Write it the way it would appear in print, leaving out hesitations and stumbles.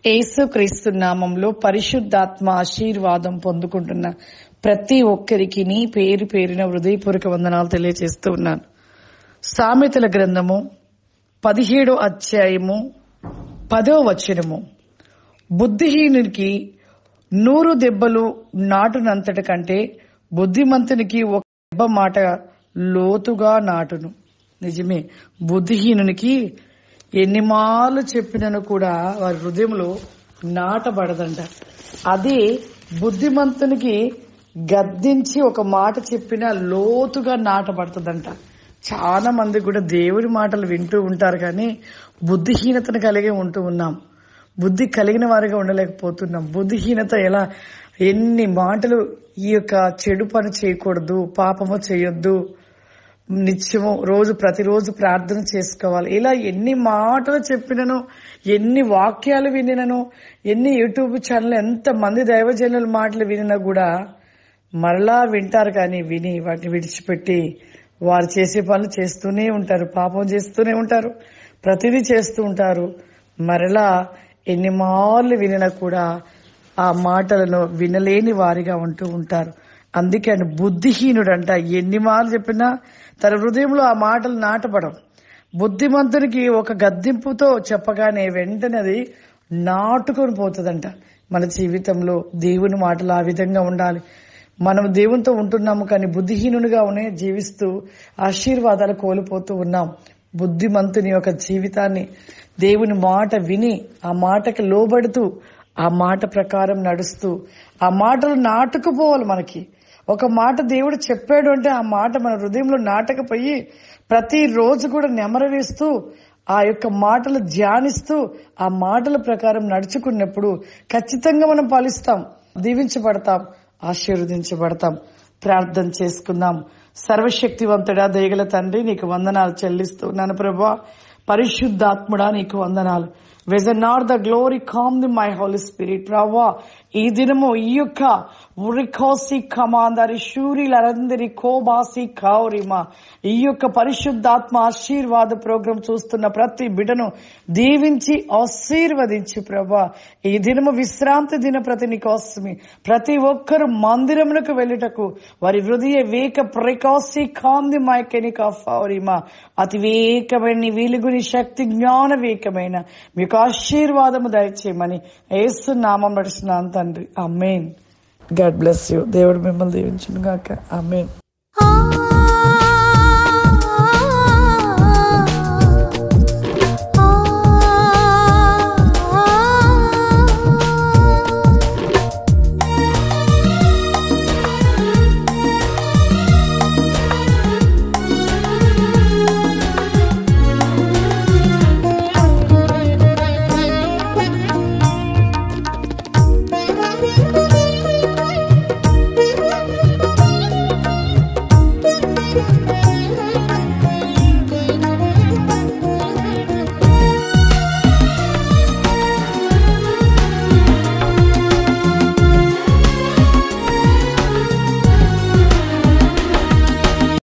యేసుక్రీస్తు నామంలో పరిశుద్ధాత్మ ఆశీర్వాదం పొందుకుంటున్న ప్రతి ఒక్కరికి పేరు పేరున హృదయపూర్వక వందనాలు తెలియజేస్తూ ఉన్నాను. సామెతల గ్రంథము 17వ అధ్యాయము 10వ వచనము, బుద్ధిహీనునికి 100 దెబ్బలు నాటునంతటి కంటే బుద్ధిమంతునికి ఒక దెబ్బ మాట లోతుగా నాటును. నిజమే, బుద్ధిహీనునికి ఎన్ని మాలు చెప్పినను కూడా వారి హృదయంలో నాటబడదంట. అదే బుద్ధిమంతునికి గద్దించి ఒక మాట చెప్పినా లోతుగా నాటబడుతుందంట. చాలా మంది కూడా దేవుడి మాటలు వింటూ ఉంటారు, కానీ బుద్ధిహీనతను కలిగి ఉంటూ ఉన్నాం. బుద్ధి కలిగిన వారిగా ఉండలేకపోతున్నాం. బుద్ధిహీనత ఎలా, ఎన్ని మాటలు, ఈ యొక్క చెడు పని చేయకూడదు, పాపము చేయొద్దు, నిత్యము ప్రతిరోజు ప్రార్థన చేసుకోవాలి, ఇలా ఎన్ని మాటలు చెప్పినను, ఎన్ని వాక్యాలు వినినను, ఎన్ని యూట్యూబ్ ఛానల్, ఎంత మంది దైవజనుల మాటలు వినినా కూడా మరలా వింటారు, కానీ విని వాటిని విడిచిపెట్టి వారు చేసే పనులు చేస్తూనే ఉంటారు, పాపం చేస్తూనే ఉంటారు, ప్రతిదీ చేస్తూ ఉంటారు. మరలా ఎన్ని మార్లు వినినా కూడా ఆ మాటలను వినలేని వారిగా ఉంటూ ఉంటారు. అందుకే ఆయన బుద్ధిహీనుడంట. ఎన్ని మార్లు చెప్పినా తన హృదయంలో ఆ మాటలు నాటపడం. బుద్ధిమంతునికి ఒక గద్దింపుతో చెప్పగానే వెంటనే అది నాటుకొని పోతుందంట. మన జీవితంలో దేవుని మాటలు ఆ విధంగా ఉండాలి. మనం దేవునితో ఉంటున్నాము, కానీ బుద్ధిహీనునిగానే జీవిస్తూ ఆశీర్వాదాలు కోల్పోతూ ఉన్నాం. బుద్ధిమంతుని యొక్క జీవితాన్ని దేవుని మాట విని ఆ మాటకి లోబడుతూ ఆ మాట ప్రకారం నడుస్తూ ఆ మాటలు నాటుకుపోవాలి. మనకి ఒక మాట దేవుడు చెప్పాడు అంటే ఆ మాట మన హృదయంలో నాటకపోయి ప్రతిరోజు కూడా నెమరవేస్తూ ఆ యొక్క మాటలు ధ్యానిస్తూ ఆ మాటల ప్రకారం నడుచుకున్నప్పుడు ఖచ్చితంగా మనం ఫలిస్తాం, దీవించబడతాం, ఆశీర్వదించబడతాం. ప్రార్థన చేసుకుందాం. సర్వశక్తివంతుడా, దయగల తండ్రి, నీకు వందనాలు చెల్లిస్తున్నాను ప్రభువా. పరిశుద్ధాత్ముడా, నీకు వందనాలు. Vision not the glory, come the my Holy Spirit. ప్రభువా, ఈ దినము ఈ యొక్క ఉరికోసి కమాందరి శూరిలందరి కోబాసి కౌరిమా, ఈ యొక్క పరిశుద్ధాత్మ ఆశీర్వాద ప్రోగ్రాం చూస్తున్న ప్రతి బిడ్డను దీవించి ఆశీర్వదించి ప్రభువా, ఈ దినము విశ్రాంతి దిన ప్రతి నీకోసమే ప్రతి ఒక్కరు మందిరమునకు వెళ్ళుటకు వారి హృదయ వేక ప్రికాసి కాంది మైకెనిక ఫౌరిమా, అతి వేకమైన నీ వెలుగుని శక్తి జ్ఞాన వేకమైన మీకు ఆశీర్వాదము దయచేయమని యేసు నామం నడుస్తున్నాను తండ్రి. ఆమేన్. God bless you. దేవుడు మిమ్మల్ని దీవించును గాక. ఆమేన్.